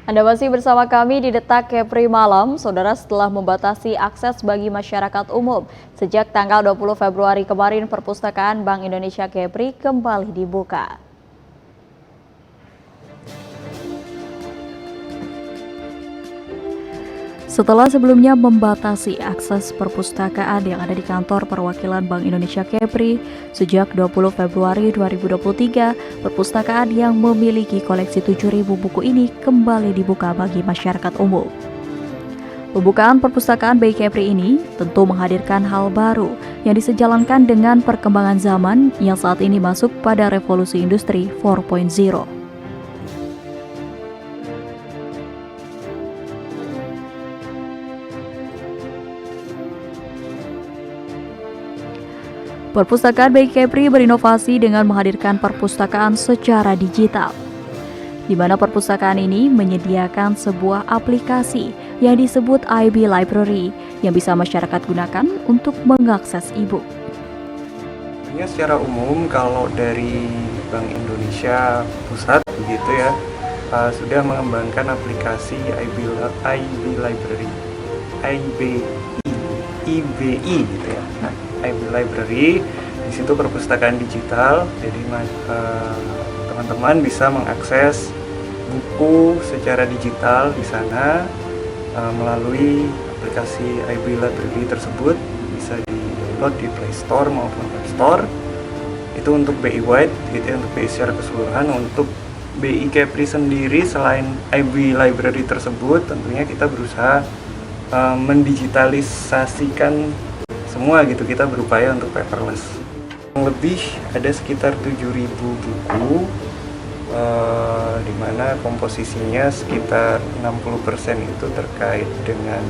Anda masih bersama kami di Detak Kepri Malam, Saudara. Setelah membatasi akses bagi masyarakat umum, sejak tanggal 20 Februari kemarin Perpustakaan Bank Indonesia Kepri kembali dibuka. Setelah sebelumnya membatasi akses perpustakaan yang ada di kantor perwakilan Bank Indonesia Kepri, sejak 20 Februari 2023, perpustakaan yang memiliki koleksi 7.000 buku ini kembali dibuka bagi masyarakat umum. Pembukaan perpustakaan BI Kepri ini tentu menghadirkan hal baru yang disejalankan dengan perkembangan zaman yang saat ini masuk pada revolusi industri 4.0. Perpustakaan BI Kepri berinovasi dengan menghadirkan perpustakaan secara digital, di mana perpustakaan ini menyediakan sebuah aplikasi yang disebut IB Library yang bisa masyarakat gunakan untuk mengakses e-book. Secara umum kalau dari Bank Indonesia Pusat begitu ya, sudah mengembangkan aplikasi IB Library, IBI gitu ya. Nah, IB Library di situ perpustakaan digital, jadi teman-teman bisa mengakses buku secara digital di sana melalui aplikasi IB Library tersebut. Bisa di-download di Play Store maupun App Store. Itu untuk BI Wide, gitu ya, untuk BI secara keseluruhan. Untuk BI Kepri sendiri, selain IB Library tersebut, tentunya kita berusaha mendigitalisasikan semua gitu. Kita berupaya untuk paperless. Lebih ada sekitar 7.000 buku, di mana komposisinya sekitar 60% itu terkait dengan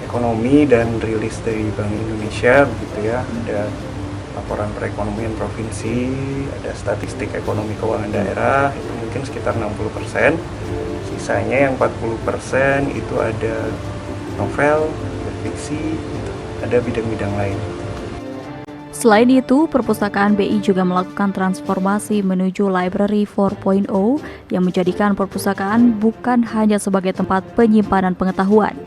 ekonomi dan rilis dari Bank Indonesia begitu ya. Ada laporan perekonomian provinsi, ada statistik ekonomi keuangan daerah, itu mungkin sekitar 60%. Sisanya yang 40% itu ada novel, ada fiksi, ada bidang-bidang lain. Selain itu, perpustakaan BI juga melakukan transformasi menuju Library 4.0 yang menjadikan perpustakaan bukan hanya sebagai tempat penyimpanan pengetahuan,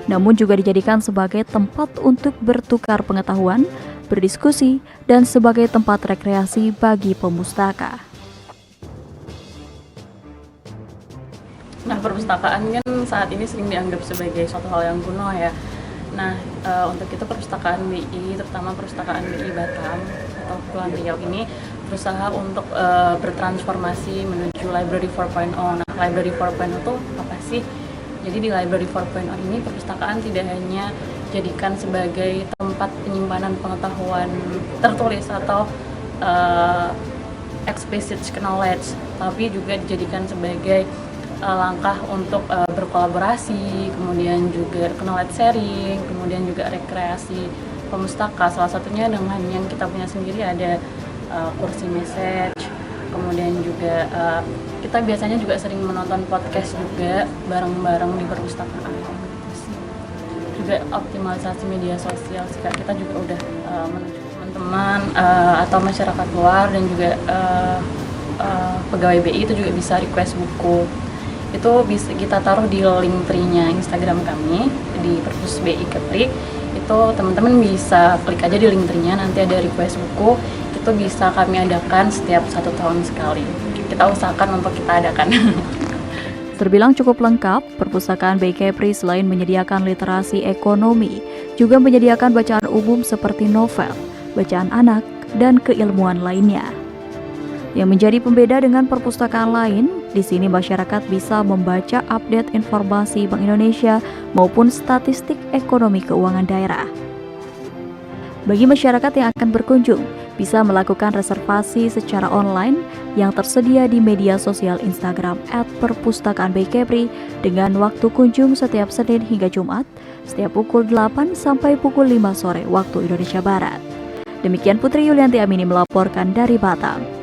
namun juga dijadikan sebagai tempat untuk bertukar pengetahuan, berdiskusi, dan sebagai tempat rekreasi bagi pemustaka. Nah, perpustakaan kan saat ini sering dianggap sebagai suatu hal yang kuno ya. Nah, untuk itu perpustakaan BI, terutama perpustakaan BI Batam atau Kepulauan Riau ini berusaha untuk bertransformasi menuju Library 4.0. Nah, Library 4.0 itu apa sih? Jadi di Library 4.0 ini perpustakaan tidak hanya dijadikan sebagai tempat penyimpanan pengetahuan tertulis atau explicit knowledge, tapi juga dijadikan sebagai langkah untuk berkolaborasi, kemudian juga knowledge sharing, kemudian juga rekreasi pemustaka. Salah satunya dengan yang kita punya sendiri ada kursi message, kemudian juga kita biasanya juga sering menonton podcast juga bareng-bareng di perpustakaan. Juga optimalisasi media sosial, kita juga udah menuju teman-teman atau masyarakat luar dan juga pegawai BI itu juga bisa request buku. Itu bisa kita taruh di link tree-nya Instagram kami di Perpus BI Kepri. Itu teman-teman bisa klik aja di link tree-nya, nanti ada request buku. Itu bisa kami adakan setiap 1 tahun sekali. Kita usahakan untuk kita adakan. Terbilang cukup lengkap, perpustakaan BI Kepri selain menyediakan literasi ekonomi, juga menyediakan bacaan umum seperti novel, bacaan anak, dan keilmuan lainnya. Yang menjadi pembeda dengan perpustakaan lain, di sini masyarakat bisa membaca update informasi Bank Indonesia maupun statistik ekonomi keuangan daerah. Bagi masyarakat yang akan berkunjung, bisa melakukan reservasi secara online yang tersedia di media sosial Instagram @perpustakaan BI Kepri dengan waktu kunjung setiap Senin hingga Jumat, setiap pukul 8 sampai pukul 5 sore waktu Indonesia Barat. Demikian Putri Yulianti Amini melaporkan dari Batam.